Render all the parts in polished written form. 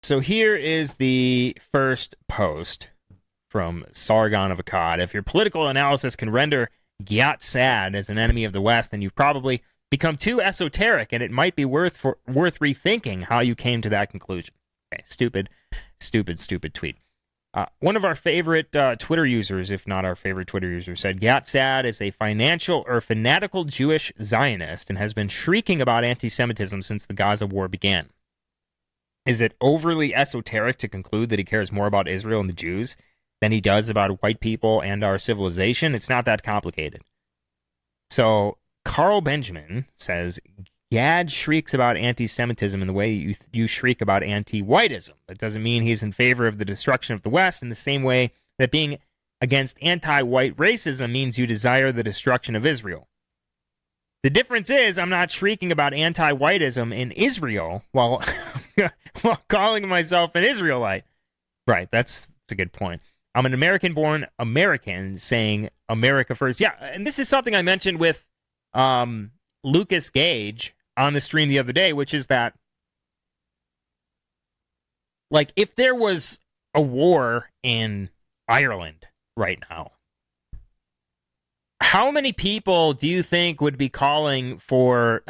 So here is the first post from Sargon of Akkad. If your political analysis can render Giat sad as an enemy of the West, then you've probably become too esoteric, and it might be worth rethinking how you came to that conclusion. Okay, stupid tweet. One of our favorite Twitter users, if not our favorite Twitter user, said Giat Sad is a fanatical Jewish Zionist and has been shrieking about anti-Semitism since the Gaza war began. Is it overly esoteric to conclude that he cares more about Israel and the Jews than he does about white people and our civilization? It's not that complicated. So Carl Benjamin says, Gad shrieks about anti-Semitism in the way you shriek about anti-whiteism. That doesn't mean he's in favor of the destruction of the West in the same way that being against anti-white racism means you desire the destruction of Israel. The difference is I'm not shrieking about anti-whiteism in Israel while calling myself an Israelite. Right, that's a good point. I'm an American-born American saying America first. Yeah, and this is something I mentioned with Lucas Gage on the stream the other day, which is that, like, if there was a war in Ireland right now, how many people do you think would be calling for,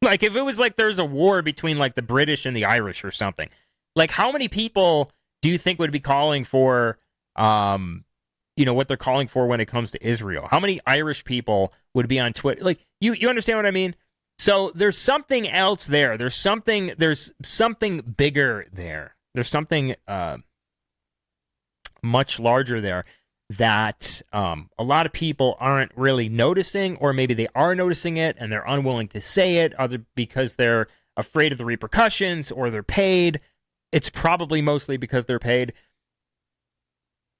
like, if it was like there's a war between, like, the British and the Irish or something, like, how many people do you think would be calling for, what they're calling for when it comes to Israel? How many Irish people would be on Twitter? Like, you understand what I mean? So there's something else there. There's something bigger there. There's something much larger there that a lot of people aren't really noticing, or maybe they are noticing it and they're unwilling to say it, either because they're afraid of the repercussions or they're paid. It's probably mostly because they're paid.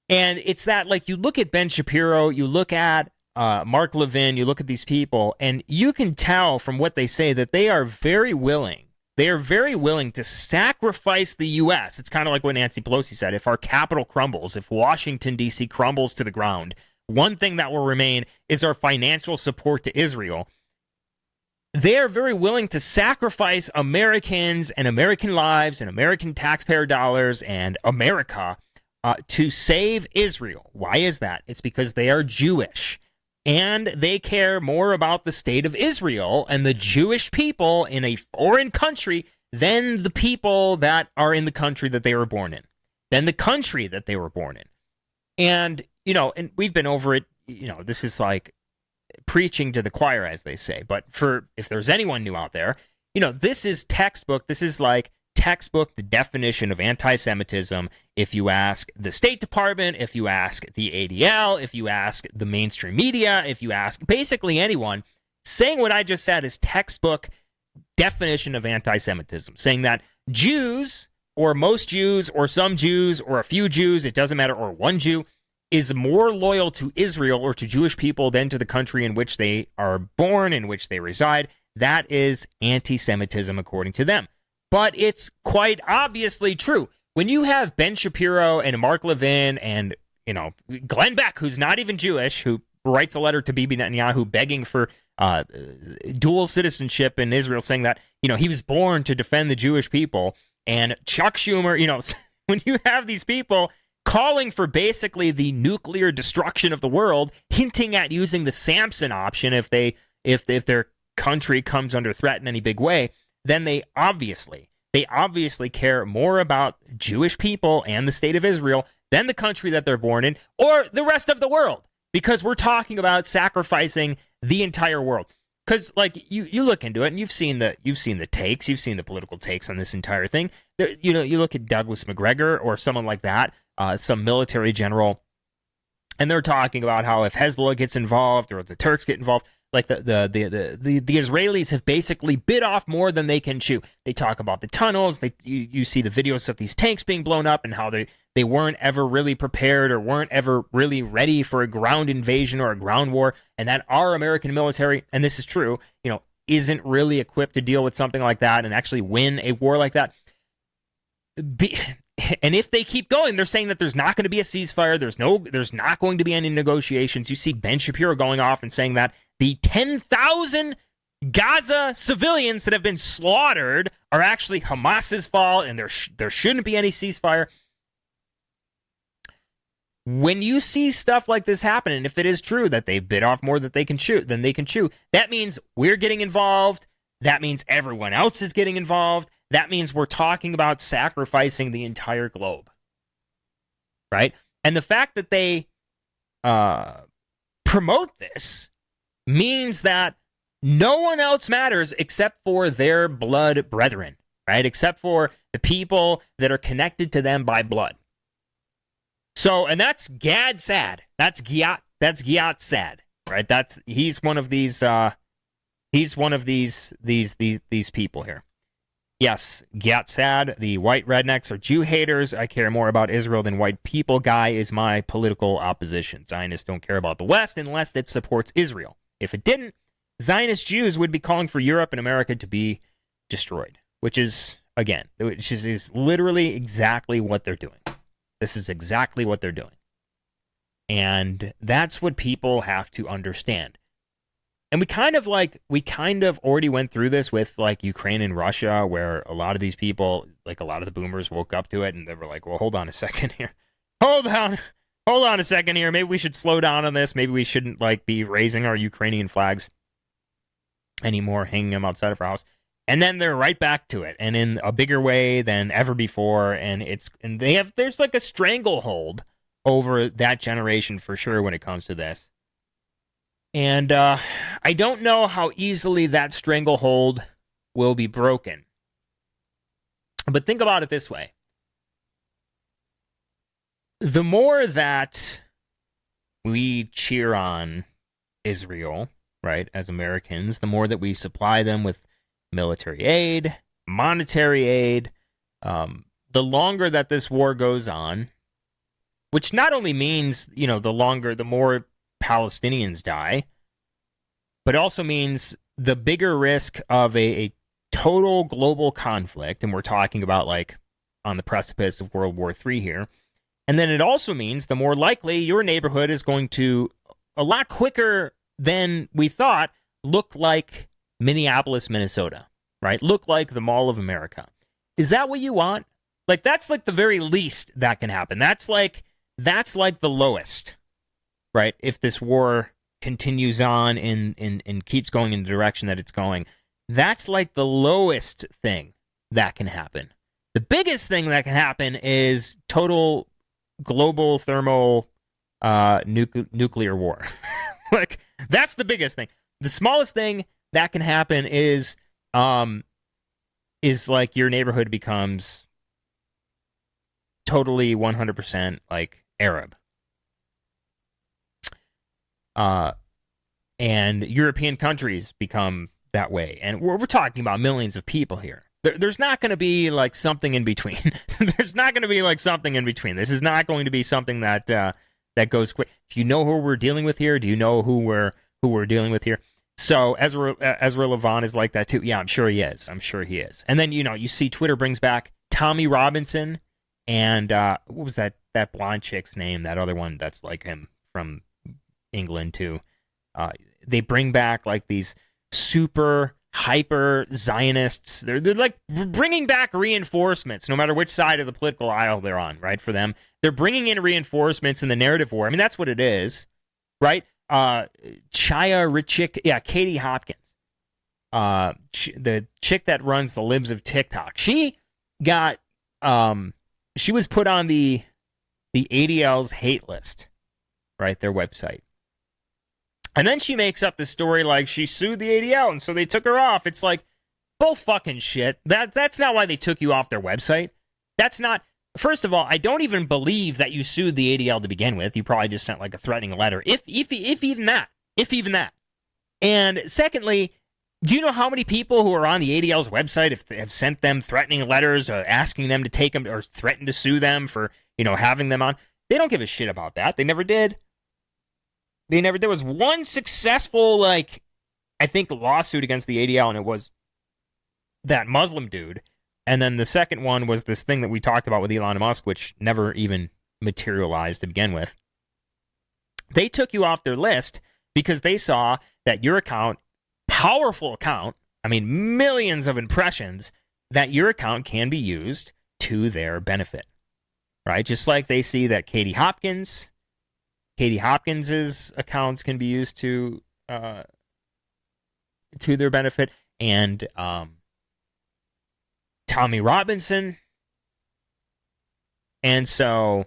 And it's that, like, you look at Ben Shapiro, you look at Mark Levin, you look at these people, and you can tell from what they say that they are very willing. They are very willing to sacrifice the U.S. It's kind of like what Nancy Pelosi said. If our capital crumbles, if Washington, D.C. crumbles to the ground, one thing that will remain is our financial support to Israel. They are very willing to sacrifice Americans and American lives and American taxpayer dollars and America to save Israel. Why is that? It's because they are Jewish. And they care more about the state of Israel and the Jewish people in a foreign country than the people that are in the country that they were born in, than the country that they were born in. And, and we've been over it, this is like preaching to the choir, as they say. But if there's anyone new out there, this is textbook. This is like textbook, the definition of anti-Semitism. If you ask the State Department, if you ask the ADL, if you ask the mainstream media, if you ask basically anyone, saying what I just said is textbook definition of anti-Semitism. Saying that Jews, or most Jews, or some Jews, or a few Jews, it doesn't matter, or one Jew, is more loyal to Israel or to Jewish people than to the country in which they are born, in which they reside. That is anti-Semitism according to them. But it's quite obviously true. When you have Ben Shapiro and Mark Levin and, Glenn Beck, who's not even Jewish, who writes a letter to Bibi Netanyahu begging for dual citizenship in Israel, saying that, he was born to defend the Jewish people, and Chuck Schumer, when you have these people calling for basically the nuclear destruction of the world, hinting at using the Samson option if their country comes under threat in any big way, then they obviously care more about Jewish people and the state of Israel than the country that they're born in or the rest of the world, because we're talking about sacrificing the entire world. Because, like, you look into it and you've seen the takes, you've seen the political takes on this entire thing. You look at Douglas McGregor or someone like that, some military general, and they're talking about how if Hezbollah gets involved or if the Turks get involved, like the Israelis have basically bit off more than they can chew. They talk about the tunnels. You see the videos of these tanks being blown up and how they weren't ever really prepared or weren't ever really ready for a ground invasion or a ground war, and that our American military, and this is true, isn't really equipped to deal with something like that and actually win a war like that. And if they keep going, they're saying that there's not going to be a ceasefire. There's not going to be any negotiations. You see Ben Shapiro going off and saying that the 10,000 Gaza civilians that have been slaughtered are actually Hamas's fault, and there shouldn't be any ceasefire. When you see stuff like this happen, and if it is true that they've bit off more than they can chew, that means we're getting involved. That means everyone else is getting involved. That means we're talking about sacrificing the entire globe. Right? And the fact that they promote this means that no one else matters except for their blood brethren, right? Except for the people that are connected to them by blood. So, and that's Gad Sad. That's Giat Sad, right? He's one of these people here. Yes, Giat Sad, the white rednecks are Jew haters. I care more about Israel than white people. Guy is my political opposition. Zionists don't care about the West unless it supports Israel. If it didn't, Zionist Jews would be calling for Europe and America to be destroyed, which is literally exactly what they're doing. This is exactly what they're doing. And that's what people have to understand. And we kind of already went through this with like Ukraine and Russia, where a lot of these people, like a lot of the boomers, woke up to it and they were like, well, hold on a second here. Hold on a second here. Maybe we should slow down on this. Maybe we shouldn't like be raising our Ukrainian flags anymore, hanging them outside of our house. And then they're right back to it, and in a bigger way than ever before. And there's like a stranglehold over that generation for sure when it comes to this. And I don't know how easily that stranglehold will be broken. But think about it this way. The more that we cheer on Israel, right, as Americans, the more that we supply them with military aid, monetary aid, the longer that this war goes on, which not only means, the more Palestinians die, but also means the bigger risk of a total global conflict, and we're talking about like on the precipice of World War III here. And then it also means the more likely your neighborhood is going to, a lot quicker than we thought, look like Minneapolis, Minnesota, right? Look like the Mall of America. Is that what you want? Like, that's like the very least that can happen. That's like the lowest, right? If this war continues on and keeps going in the direction that it's going, that's like the lowest thing that can happen. The biggest thing that can happen is total global thermal nuclear war. Like, that's the biggest thing. The smallest thing that can happen is like your neighborhood becomes totally 100% like Arab. And European countries become that way. And we're talking about millions of people here. There's not going to be like something in between. There's not going to be like something in between. This is not going to be something that goes quick. Do you know who we're dealing with here? Do you know who we're dealing with here? So Ezra Levant is like that too. Yeah, I'm sure he is. And then, you see Twitter brings back Tommy Robinson and what was that blonde chick's name? That other one that's like him from England too. They bring back like these super hyper Zionists. They're like bringing back reinforcements no matter which side of the political aisle they're on, right? For them, they're bringing in reinforcements in the narrative war. I mean, that's what it is, right? Chaya Richik, Katie Hopkins, the chick that runs the Libs of TikTok. She got, she was put on the ADL's hate list, right? Their website. And then she makes up the story like she sued the ADL and so they took her off. It's like, bull fucking shit. That's not why they took you off their website. That's not. First of all, I don't even believe that you sued the ADL to begin with. You probably just sent like a threatening letter, if even that. And secondly, do you know how many people who are on the ADL's website have sent them threatening letters, asking them to take them or threatened to sue them for having them on? They don't give a shit about that. They never did. There was one successful I think lawsuit against the ADL, and it was that Muslim dude. And then the second one was this thing that we talked about with Elon Musk, which never even materialized to begin with. They took you off their list because they saw that your account powerful account, I mean, millions of impressions, that your account can be used to their benefit, right? Just like they see that Katie Hopkins's accounts can be used to their benefit, and Tommy Robinson. And so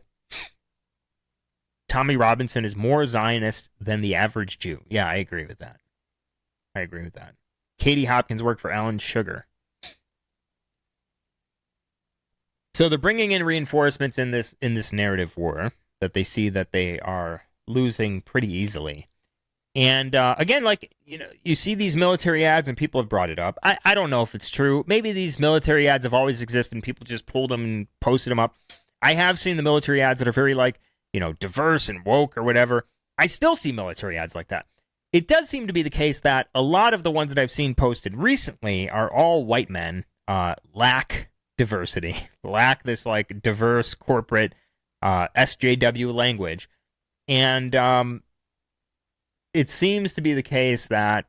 Tommy Robinson is more Zionist than the average Jew. Yeah, I agree with that. Katie Hopkins worked for Alan Sugar. So they're bringing in reinforcements in this narrative war that they see that they are losing pretty easily. And again, like, you see these military ads and people have brought it up. I don't know if it's true. Maybe these military ads have always existed and people just pulled them and posted them up. I have seen the military ads that are very, like, diverse and woke or whatever. I still see military ads like that. It does seem to be the case that a lot of the ones that I've seen posted recently are all white men, lack diversity, lack this, like, diverse corporate SJW language. And it seems to be the case that,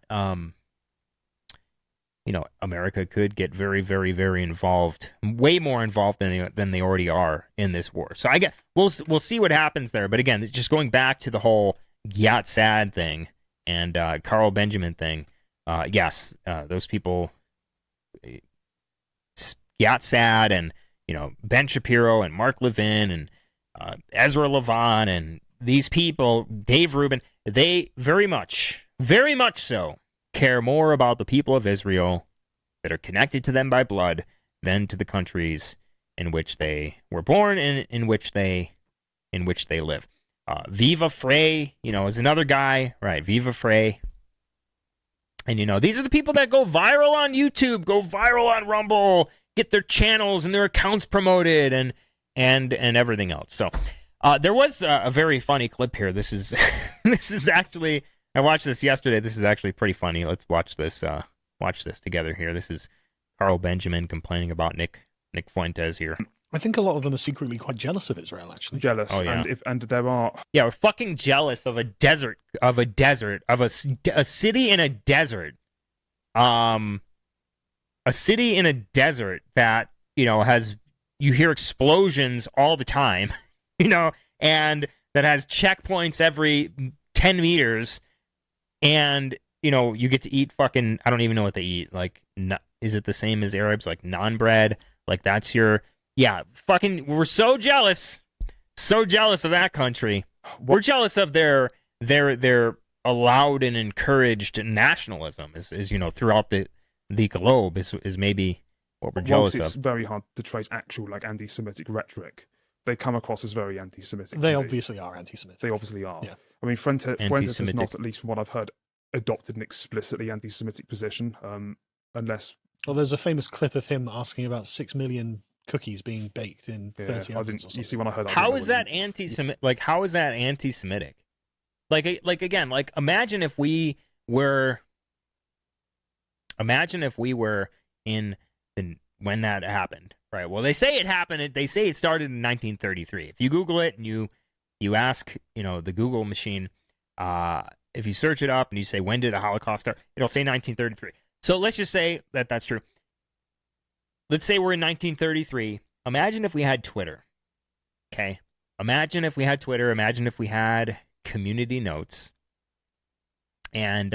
America could get very, very, very involved, way more involved than they already are in this war. So we'll see what happens there. But again, just going back to the whole Giat Sad thing and Carl Benjamin thing, yes, those people, Giat Sad and Ben Shapiro and Mark Levin and Ezra Levant and these people, Dave Rubin, they very much so care more about the people of Israel that are connected to them by blood than to the countries in which they were born and in which they live. Viva Frey, is another guy, right? Viva Frey. And these are the people that go viral on YouTube, go viral on Rumble, get their channels and their accounts promoted and everything else. So there was a very funny clip here. This is actually, I watched this yesterday. This is actually pretty funny. Let's watch this together here. This is Carl Benjamin complaining about Nick Fuentes here. I think a lot of them are secretly quite jealous of Israel, actually. Jealous. Oh, yeah. And there are... Yeah, we're fucking jealous of a city in a desert. A city in a desert that, has, you hear explosions all the time, and that has checkpoints every 10 meters. And, you get to eat fucking, I don't even know what they eat. Like, is it the same as Arabs? Like, naan bread? Like, that's your, yeah, fucking, we're so jealous of that country. We're jealous of their allowed and encouraged nationalism is throughout the globe is maybe what we're jealous of. It's very hard to trace actual, like, anti-Semitic rhetoric. They come across as very anti-Semitic. They obviously are anti-Semitic. They obviously are. Yeah. I mean, Fuentes has not, at least from what I've heard, adopted an explicitly anti-Semitic position, unless... Well, there's a famous clip of him asking about 6 million cookies being baked in 30 ovens or something. You see, when I heard that... How is that anti-Semitic? Like, how is that anti-Semitic? Like, again, like, imagine if we were in when that happened, right? Well, they say it happened. They say it started in 1933. If you Google it and you ask, the Google machine, if you search it up and you say, when did the Holocaust start? It'll say 1933. So let's just say that that's true. Let's say we're in 1933. Imagine if we had Twitter. Okay? Imagine if we had Twitter. Imagine if we had community notes. And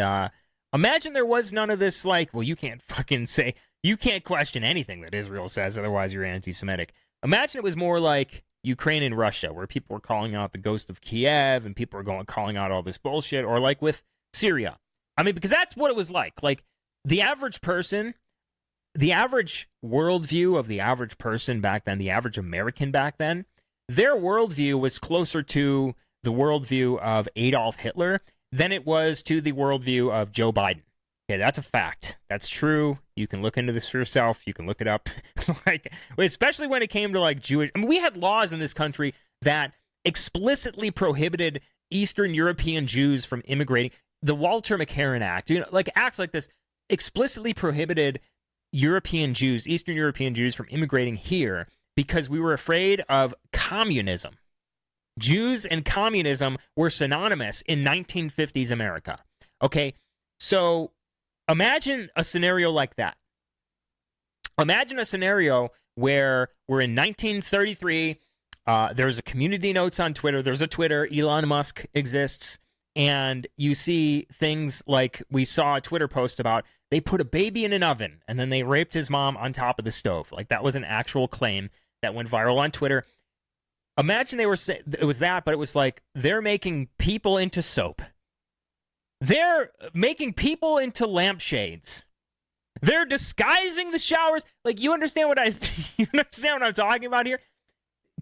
imagine there was none of this, like, well, you can't question anything that Israel says, otherwise you're anti-Semitic. Imagine it was more like Ukraine and Russia, where people were calling out the ghost of Kiev and people were calling out all this bullshit, or like with Syria. I mean, because that's what it was like. Like, the average person, the average worldview of the average person back then, the average American back then, their worldview was closer to the worldview of Adolf Hitler than it was to the worldview of Joe Biden. Okay, that's a fact. That's true. You can look into this for yourself. You can look it up. Like, especially when it came to, like, Jewish... I mean, we had laws in this country that explicitly prohibited Eastern European Jews from immigrating. The Walter McCarran Act, like, acts like this, explicitly prohibited European Jews, Eastern European Jews, from immigrating here because we were afraid of communism. Jews and communism were synonymous in 1950s America. Okay, so Imagine a scenario like that. Imagine a scenario where we're in 1933. There's a community notes on Twitter. There's a Twitter. Elon Musk exists. And you see things like we saw a Twitter post about they put a baby in an oven and then they raped his mom on top of the stove. Like that was an actual claim that went viral on Twitter. Imagine they were saying it was that, but it was like they're making people into soap. They're making people into lampshades. They're disguising the showers. Like you understand what you understand what I'm talking about here?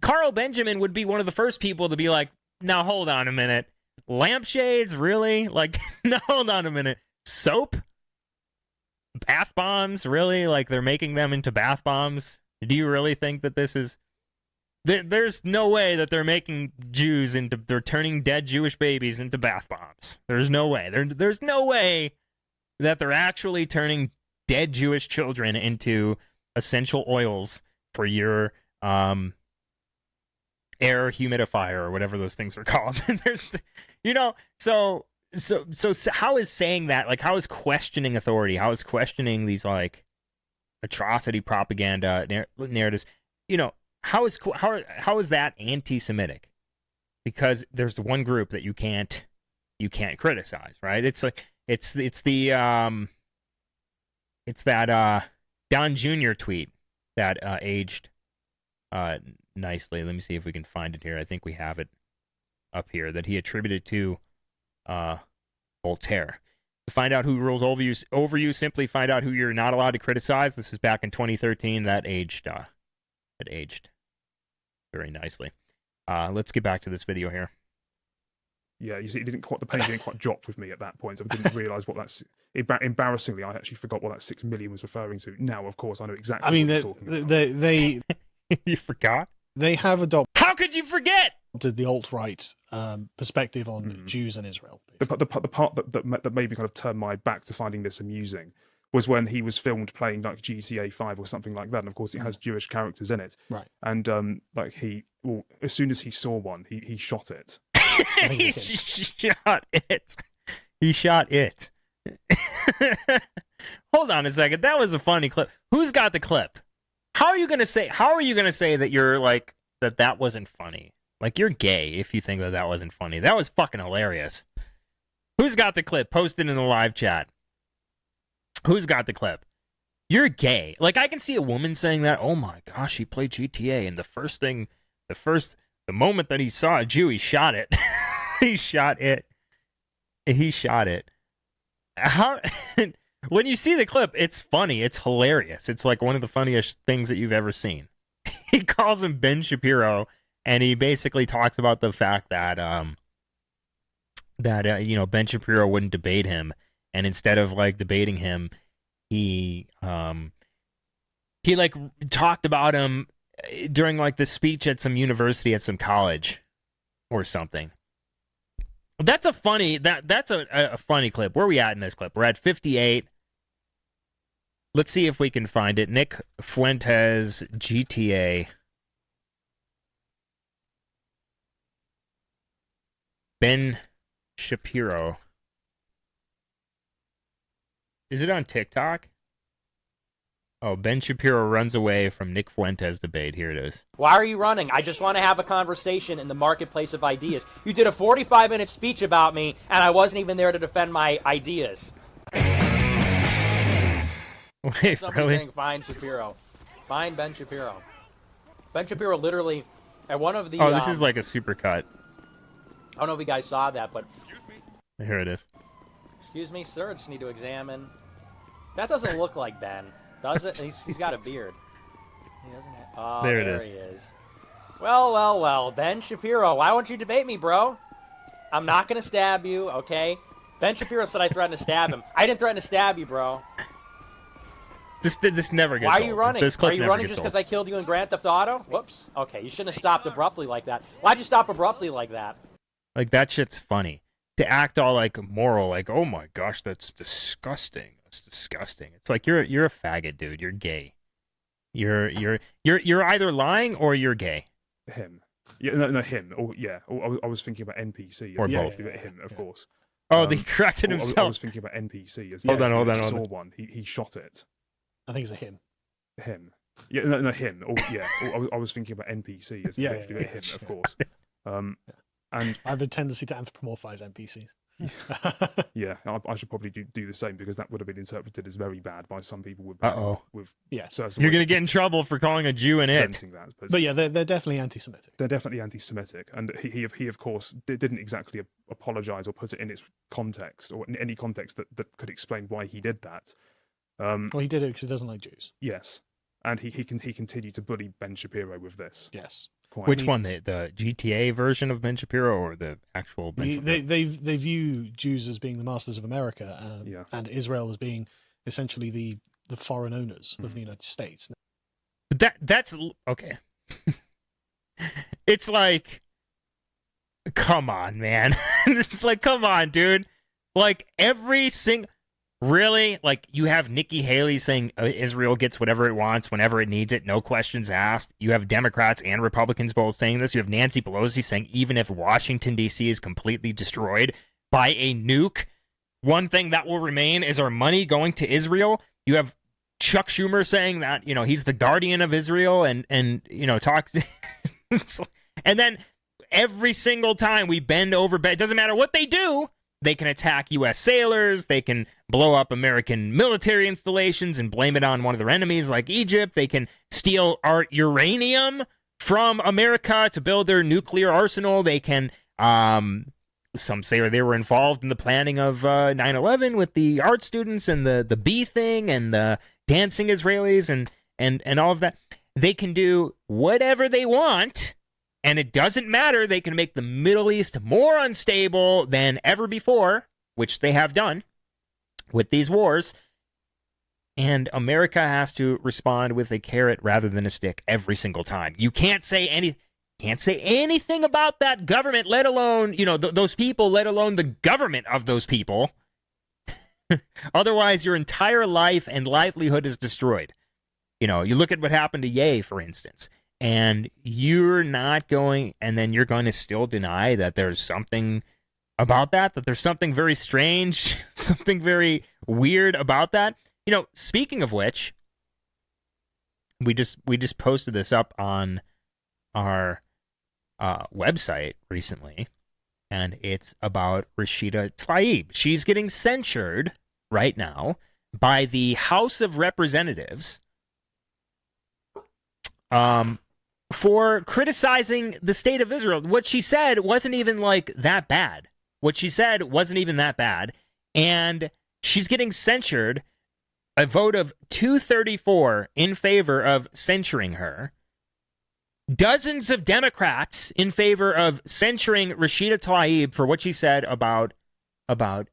Carl Benjamin would be one of the first people to be like, now hold on a minute. Lampshades, really? Like, no, hold on a minute. Soap? Bath bombs, really? Like they're making them into bath bombs? Do you really think that this is... There's no way that they're making they're turning dead Jewish babies into bath bombs. There's no way. There's no way that they're actually turning dead Jewish children into essential oils for your air humidifier or whatever those things are called. So how is saying that, like, how is questioning authority, how is questioning these like atrocity propaganda narratives, how is that anti-Semitic? Because there's the one group that you can't criticize, right? It's like it's that Don Jr. tweet that aged nicely. Let me see if we can find it here. I think we have it up here that he attributed to Voltaire. To find out who rules over you, simply find out who you're not allowed to criticize. This is back in 2013. That aged very nicely. Let's get back to this video here. Yeah, you see, the penny didn't quite drop with me at that point. So I didn't realise what that's... Embarrassingly, I actually forgot what that 6 million was referring to. Now, of course, I know exactly what you're talking about. They You forgot? They have adopted... How could you forget? The alt-right perspective on Jews and Israel. The part that made me kind of turn my back to finding this amusing was when he was filmed playing like GTA 5 or something like that. And of course, it has Jewish characters in it. Right. And as soon as he saw one, he shot it. He shot it. He shot it. Hold on a second. That was a funny clip. Who's got the clip? How are you gonna say that you're like that wasn't funny? Like you're gay if you think that wasn't funny. That was fucking hilarious. Who's got the clip? Post it in the live chat. Who's got the clip? You're gay. Like I can see a woman saying that. Oh my gosh, he played GTA, and the moment that he saw a Jew, he shot it. He shot it. He shot it. How? When you see the clip, it's funny. It's hilarious. It's like one of the funniest things that you've ever seen. He calls him Ben Shapiro, and he basically talks about the fact that Ben Shapiro wouldn't debate him, and instead of like debating him, he like talked about him during like the speech at some university at some college or something. That's a funny funny clip. Where are we at in this clip? We're at 58. Let's see if we can find it. Nick Fuentes, GTA. Ben Shapiro. Is it on TikTok? Oh, Ben Shapiro runs away from Nick Fuentes debate. Here it is. Why are you running? I just want to have a conversation in the marketplace of ideas. You did a 45-minute speech about me, and I wasn't even there to defend my ideas. Wait, Somebody really? saying, find Shapiro. Find Ben Shapiro. Ben Shapiro literally, at one of the... Oh, this is like a supercut. I don't know if you guys saw that, but... Excuse me? Here it is. Excuse me, sir, I just need to examine. That doesn't look like Ben, does it? He's got a beard. He doesn't have... Oh, there there it is. He is. Well, Ben Shapiro, why won't you debate me, bro? I'm not going to stab you, okay? Ben Shapiro said I threatened to stab him. I didn't threaten to stab you, bro. This never gets Why are old. you running? This clip Are you never running gets just because old. I killed you in Grand Theft Auto? Whoops. Okay, you shouldn't have stopped abruptly like that. Why'd you stop abruptly like that? Like, that shit's funny. To act all, like, moral, like, oh my gosh, that's disgusting. That's disgusting. It's like, you're a faggot, dude. You're gay. You're either lying or you're gay. Him. Yeah, no, him. Or, yeah. Or, I was thinking about NPC. Or yeah, both. him, of course. Oh, he corrected I himself. was thinking about NPC. As Hold on. saw one. He shot it. I think it's a him. Him. Yeah, no, him. I was thinking about NPC as eventually him, of course. And I have a tendency to anthropomorphize NPCs. yeah, I should probably do the same, because that would have been interpreted as very bad by some people with certain You're going to get in trouble for calling a Jew an it. That, but yeah, they're definitely anti-Semitic. They're definitely anti-Semitic, and he of course didn't exactly apologize or put it in its context, or in any context that could explain why he did that. Well, he did it because he doesn't like Jews. Yes, and he continued to bully Ben Shapiro with this. Yes. Which one, the GTA version of Ben Shapiro, or the actual Ben Shapiro? They view Jews as being the masters of America, and Israel as being essentially the foreign owners of the United States. That's okay. It's like, come on, man. It's like, come on, dude. Like, every single... Really? Like, you have Nikki Haley saying Israel gets whatever it wants whenever it needs it, no questions asked. You have Democrats and Republicans both saying this. You have Nancy Pelosi saying even if Washington, D.C. is completely destroyed by a nuke, one thing that will remain is our money going to Israel. You have Chuck Schumer saying that, he's the guardian of Israel and talks. And then every single time we bend over, it doesn't matter what they do. They can attack U.S. sailors. They can blow up American military installations and blame it on one of their enemies like Egypt. They can steal our uranium from America to build their nuclear arsenal. They can, some say they were involved in the planning of 9/11 with the art students and the bee thing and the dancing Israelis and all of that. They can do whatever they want. And it doesn't matter. They can make the Middle East more unstable than ever before, which they have done with these wars. And America has to respond with a carrot rather than a stick every single time. You can't say anything about that government, let alone, those people, let alone the government of those people. Otherwise, your entire life and livelihood is destroyed. You look at what happened to Ye, for instance. And you're not going, and then you're going to still deny that there's something about that there's something very strange, something very weird about that. Speaking of which, we just posted this up on our website recently, and it's about Rashida Tlaib. She's getting censured right now by the House of Representatives for criticizing the state of Israel. What she said wasn't even that bad. And she's getting censured. A vote of 234 in favor of censuring her. Dozens of Democrats in favor of censuring Rashida Tlaib for what she said about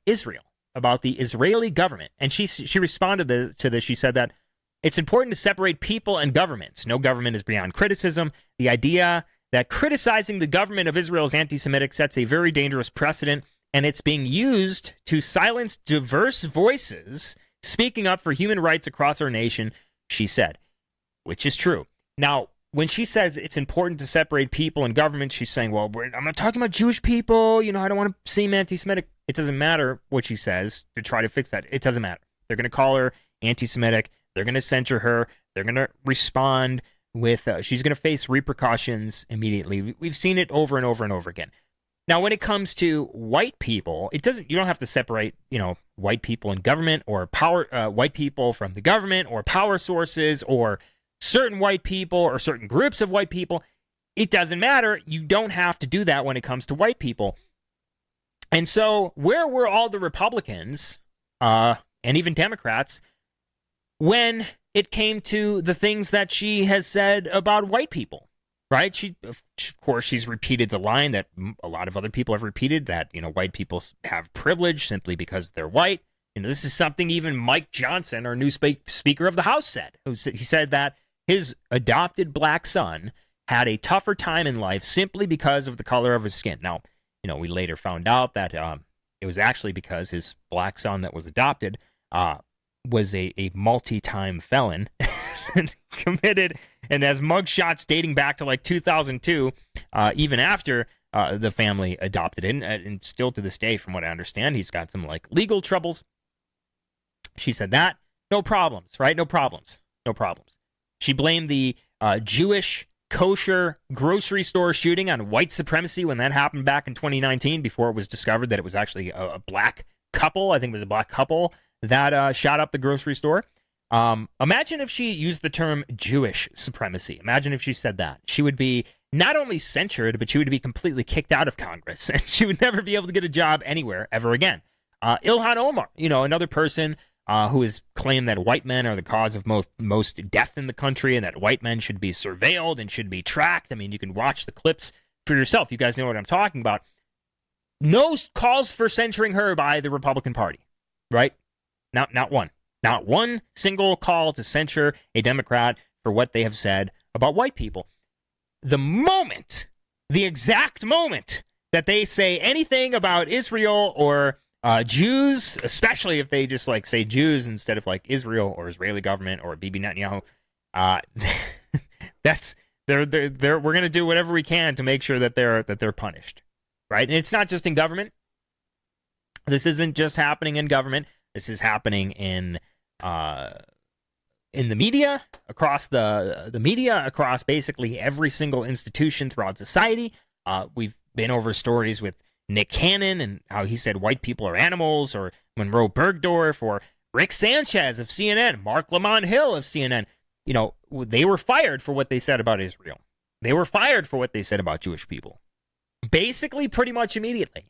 Israel, about the Israeli government. And she responded to this. She said that it's important to separate people and governments. No government is beyond criticism. The idea that criticizing the government of Israel is anti-Semitic sets a very dangerous precedent, and it's being used to silence diverse voices speaking up for human rights across our nation, she said, which is true. Now, when she says it's important to separate people and government, she's saying, well, I'm not talking about Jewish people. I don't want to seem anti-Semitic. It doesn't matter what she says to try to fix that. It doesn't matter. They're going to call her anti-Semitic. They're going to censure her. They're going to respond with, she's going to face repercussions immediately. We've seen it over and over and over again. Now, when it comes to white people, you don't have to separate, white people in government or power, white people from the government or power sources or certain white people or certain groups of white people. It doesn't matter. You don't have to do that when it comes to white people. And so where were all the Republicans and even Democrats when it came to the things that she has said about white people, right? Of course, she's repeated the line that a lot of other people have repeated, that, white people have privilege simply because they're white. This is something even Mike Johnson, our new Speaker of the House, said. He said that his adopted black son had a tougher time in life simply because of the color of his skin. Now, we later found out that it was actually because his black son that was adopted was a multi-time felon and committed and has mugshots dating back to 2002, even after the family adopted it, and still to this day, from what I understand, he's got some like legal troubles. She said that no problems, right? No problems. She blamed the Jewish kosher grocery store shooting on white supremacy when that happened back in 2019, before it was discovered that it was actually a black couple. I think it was a black couple that shot up the grocery store. Imagine if she used the term Jewish supremacy. Imagine if she said that. She would be not only censured, but she would be completely kicked out of Congress, and she would never be able to get a job anywhere ever again. Ilhan Omar, another person who has claimed that white men are the cause of most death in the country, and that white men should be surveilled and should be tracked. I mean, you can watch the clips for yourself. You guys know what I'm talking about. No calls for censuring her by the Republican Party, right? Not one. Not one single call to censure a Democrat for what they have said about white people. The exact moment that they say anything about Israel or Jews, especially if they just like say Jews instead of like Israel or Israeli government or Bibi Netanyahu, we're going to do whatever we can to make sure that they're punished, right? And it's not just in government. This isn't just happening in government. This is happening in the media, across the media, across basically every single institution throughout society. We've been over stories with Nick Cannon and how he said white people are animals, or Monroe Bergdorf, or Rick Sanchez of CNN, Mark Lamont Hill of CNN. They were fired for what they said about Israel. They were fired for what they said about Jewish people. Basically, pretty much immediately.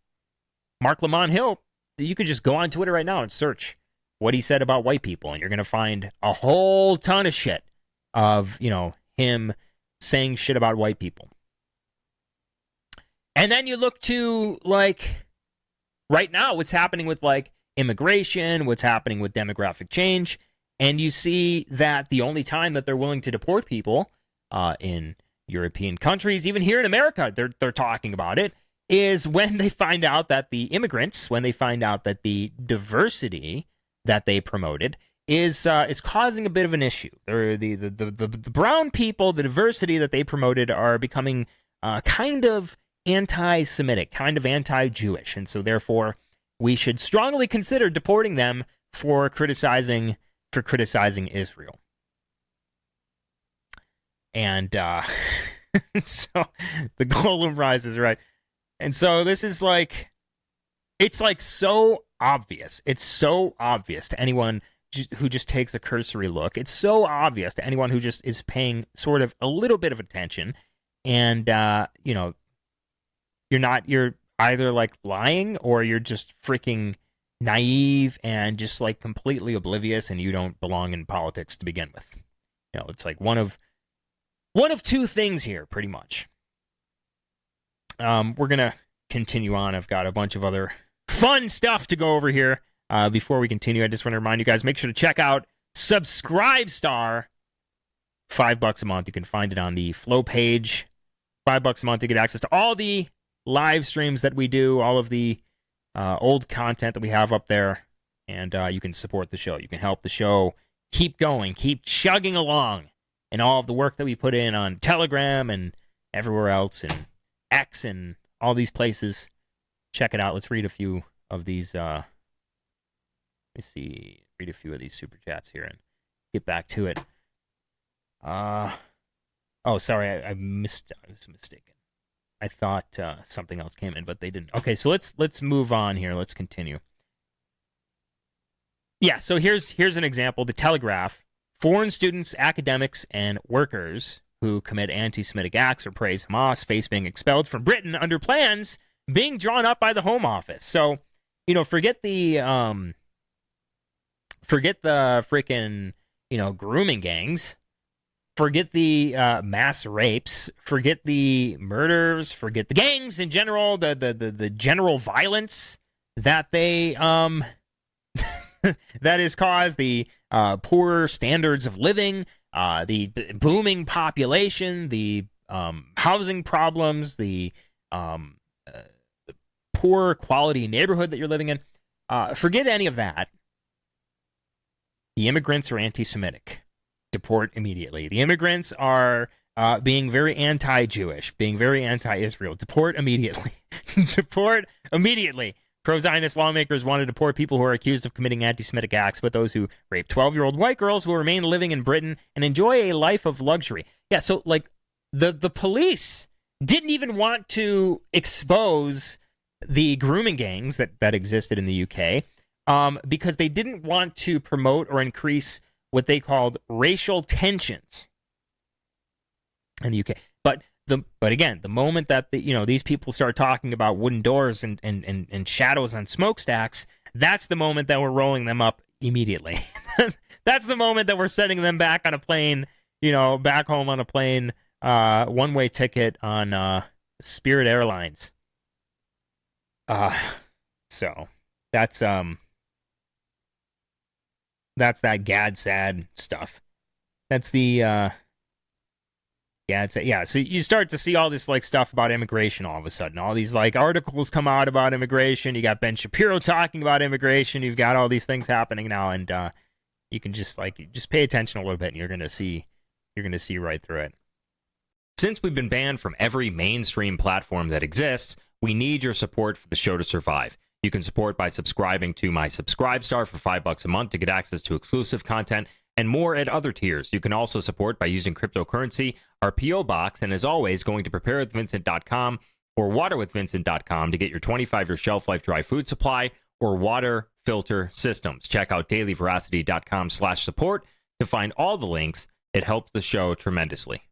Mark Lamont Hill, you could just go on Twitter right now and search what he said about white people, and you're going to find a whole ton of shit of, him saying shit about white people. And then you look to, like, right now, what's happening with, like, immigration, what's happening with demographic change, and you see that the only time that they're willing to deport people in European countries, even here in America, they're talking about it, is when they find out that the immigrants, when they find out that the diversity that they promoted is causing a bit of an issue. The brown people, the diversity that they promoted, are becoming kind of anti-Semitic, kind of anti-Jewish, and so therefore we should strongly consider deporting them for criticizing Israel. And so the golem rises, right? And so this is like, it's like so obvious. It's so obvious to anyone who just takes a cursory look. It's so obvious to anyone who just is paying sort of a little bit of attention. And, you're either like lying, or you're just freaking naive and just like completely oblivious, and you don't belong in politics to begin with. It's like one of two things here, pretty much. We're going to continue on. I've got a bunch of other fun stuff to go over here. Before we continue, I just want to remind you guys, make sure to check out Subscribestar. $5 a month. You can find it on the Flow page. $5 a month to get access to all the live streams that we do, all of the old content that we have up there, and you can support the show. You can help the show keep going, keep chugging along, and all of the work that we put in on Telegram and everywhere else, and X and all these places. Check it out. Let's read a few of these. Let me see. Read a few of these super chats here and get back to it. Oh, sorry, I was mistaken. I thought something else came in, but they didn't. Okay, so let's move on here. Let's continue. Yeah, so here's an example. The Telegraph. Foreign students, academics, and workers who commit anti-Semitic acts or praise Hamas face being expelled from Britain under plans being drawn up by the Home Office. So, forget the freaking, grooming gangs. Forget the mass rapes. Forget the murders. Forget the gangs in general. The general violence that they that has caused, the poor standards of living, the booming population, the housing problems, the poor quality neighborhood that you're living in. Forget any of that. The immigrants are anti-Semitic. Deport immediately. The immigrants are being very anti-Jewish, being very anti-Israel. Deport immediately. Deport immediately. Pro-Zionist lawmakers want to deport people who are accused of committing anti-Semitic acts, but those who rape 12-year-old white girls will remain living in Britain and enjoy a life of luxury. Yeah, so, like, the police didn't even want to expose the grooming gangs that existed in the UK because they didn't want to promote or increase what they called racial tensions in the UK. But again, the moment that these people start talking about wooden doors and shadows on smokestacks, that's the moment that we're rolling them up immediately. That's the moment that we're sending them back on a plane, back home on a plane, one-way ticket on Spirit Airlines. So that's that Gad sad stuff. That's the yeah. So you start to see all this like stuff about immigration all of a sudden. All these like articles come out about immigration. You got Ben Shapiro talking about immigration. You've got all these things happening now, and you can just pay attention a little bit, and you're gonna see right through it. Since we've been banned from every mainstream platform that exists, we need your support for the show to survive. You can support by subscribing to my Subscribe Star for $5 a month to get access to exclusive content and more at other tiers. You can also support by using cryptocurrency, our P.O. Box, and as always, going to preparewithvincent.com or waterwithvincent.com to get your 25-year shelf life dry food supply or water filter systems. Check out dailyveracity.com/support to find all the links. It helps the show tremendously.